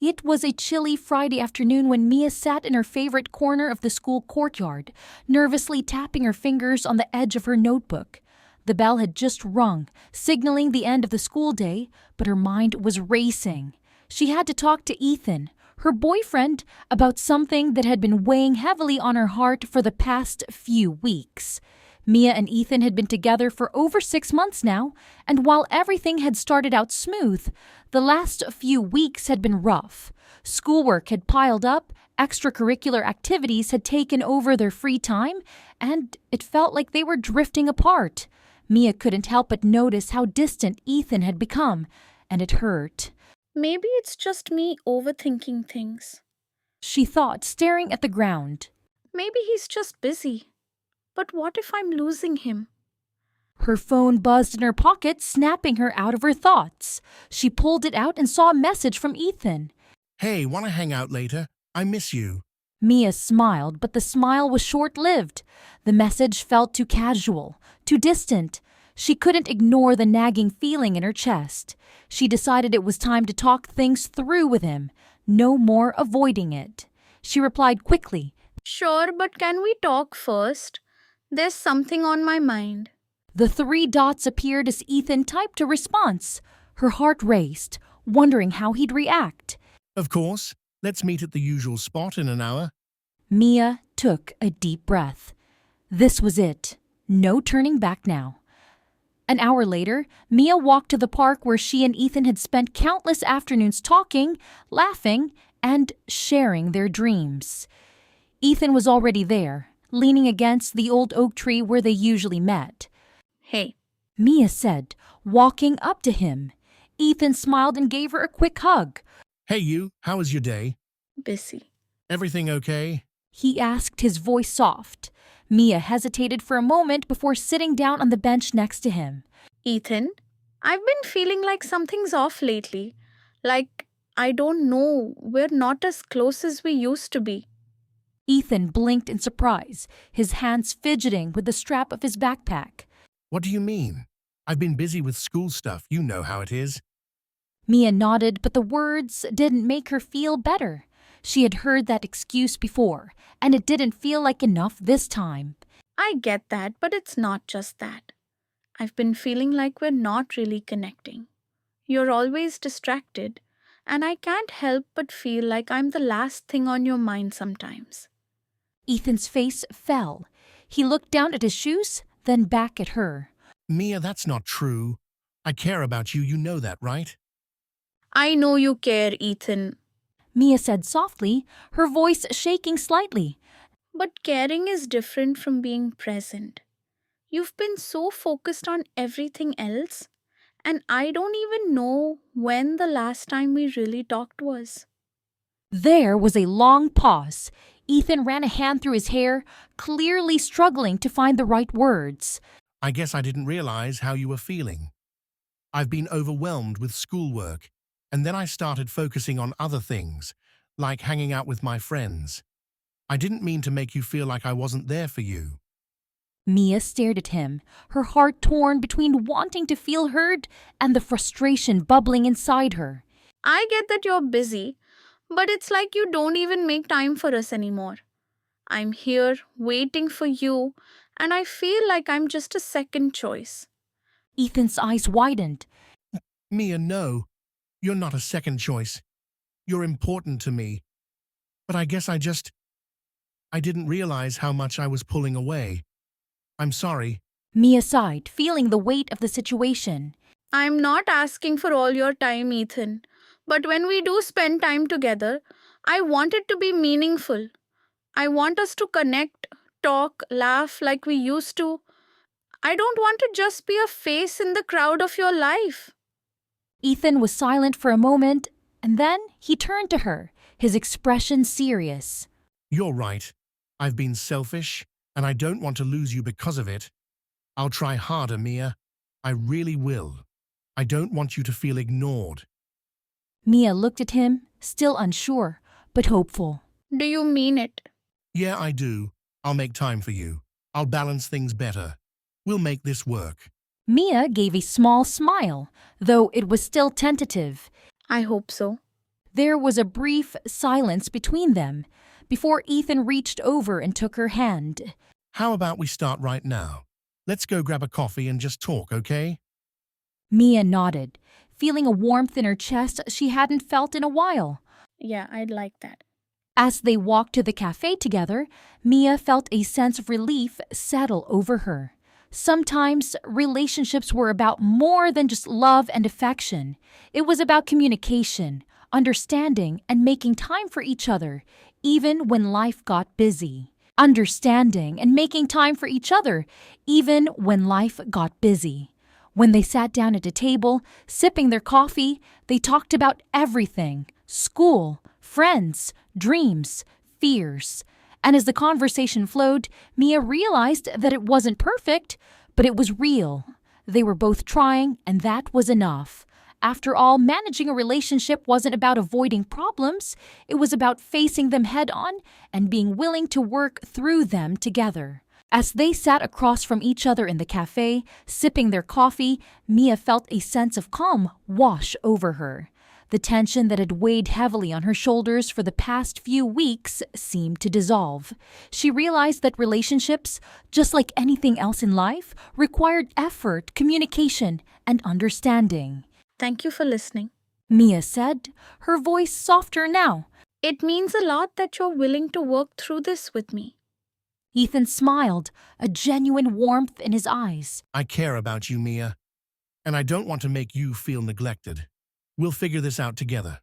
It was a chilly Friday afternoon when Mia sat in her favorite corner of the school courtyard, nervously tapping her fingers on the edge of her notebook. The bell had just rung, signaling the end of the school day, but her mind was racing. She had to talk to Ethan, her boyfriend, about something that had been weighing heavily on her heart for the past few weeks. Mia and Ethan had been together for over 6 months now, and while everything had started out smooth, the last few weeks had been rough. Schoolwork had piled up, extracurricular activities had taken over their free time, and it felt like they were drifting apart. Mia couldn't help but notice how distant Ethan had become, and it hurt. Maybe it's just me overthinking things. She thought, staring at the ground. Maybe he's just busy. But what if I'm losing him? Her phone buzzed in her pocket, snapping her out of her thoughts. She pulled it out and saw a message from Ethan. Hey, wanna hang out later? I miss you. Mia smiled, but the smile was short-lived. The message felt too casual, too distant. She couldn't ignore the nagging feeling in her chest. She decided it was time to talk things through with him. No more avoiding it. She replied quickly. Sure, but can we talk first? There's something on my mind. The 3 dots appeared as Ethan typed a response. Her heart raced, wondering how he'd react. Of course. Let's meet at the usual spot in an hour. Mia took a deep breath. This was it. No turning back now. An hour later, Mia walked to the park where she and Ethan had spent countless afternoons talking, laughing, and sharing their dreams. Ethan was already there, leaning against the old oak tree where they usually met. Hey. Mia said, walking up to him. Ethan smiled and gave her a quick hug. Hey you, how was your day? Busy. Everything okay? He asked, his voice soft. Mia hesitated for a moment before sitting down on the bench next to him. Ethan, I've been feeling like something's off lately. Like, I don't know, we're not as close as we used to be. Ethan blinked in surprise, his hands fidgeting with the strap of his backpack. What do you mean? I've been busy with school stuff, you know how it is. Mia nodded, but the words didn't make her feel better. She had heard that excuse before, and it didn't feel like enough this time. I get that, but it's not just that. I've been feeling like we're not really connecting. You're always distracted, and I can't help but feel like I'm the last thing on your mind sometimes. Ethan's face fell. He looked down at his shoes, then back at her. Mia, that's not true. I care about you, you know that, right? I know you care, Ethan. Mia said softly, her voice shaking slightly. But caring is different from being present. You've been so focused on everything else, and I don't even know when the last time we really talked was. There was a long pause. Ethan ran a hand through his hair, clearly struggling to find the right words. I guess I didn't realize how you were feeling. I've been overwhelmed with schoolwork, and then I started focusing on other things, like hanging out with my friends. I didn't mean to make you feel like I wasn't there for you. Mia stared at him, her heart torn between wanting to feel heard and the frustration bubbling inside her. I get that you're busy, but it's like you don't even make time for us anymore. I'm here waiting for you, and I feel like I'm just a second choice. Ethan's eyes widened. Mia, no. You're not a second choice. You're important to me. But I guess I didn't realize how much I was pulling away. I'm sorry. Mia sighed, feeling the weight of the situation. I'm not asking for all your time, Ethan, but when we do spend time together, I want it to be meaningful. I want us to connect, talk, laugh like we used to. I don't want to just be a face in the crowd of your life. Ethan was silent for a moment, and then he turned to her, his expression serious. You're right. I've been selfish, and I don't want to lose you because of it. I'll try harder, Mia. I really will. I don't want you to feel ignored. Mia looked at him, still unsure, but hopeful. Do you mean it? Yeah, I do. I'll make time for you. I'll balance things better. We'll make this work. Mia gave a small smile, though it was still tentative. I hope so. There was a brief silence between them before Ethan reached over and took her hand. How about we start right now? Let's go grab a coffee and just talk, okay? Mia nodded, feeling a warmth in her chest she hadn't felt in a while. Yeah, I'd like that. As they walked to the cafe together, Mia felt a sense of relief settle over her. Sometimes relationships were about more than just love and affection. It was about communication, understanding, and making time for each other, even when life got busy. Understanding and making time for each other, even when life got busy. When they sat down at a table, sipping their coffee, they talked about everything: school, friends, dreams, fears. And as the conversation flowed, Mia realized that it wasn't perfect, but it was real. They were both trying, and that was enough. After all, managing a relationship wasn't about avoiding problems. It was about facing them head on and being willing to work through them together. As they sat across from each other in the cafe, sipping their coffee, Mia felt a sense of calm wash over her. The tension that had weighed heavily on her shoulders for the past few weeks seemed to dissolve. She realized that relationships, just like anything else in life, required effort, communication, and understanding. Thank you for listening. Mia said, her voice softer now. It means a lot that you're willing to work through this with me. Ethan smiled, a genuine warmth in his eyes. I care about you, Mia, and I don't want to make you feel neglected. We'll figure this out together.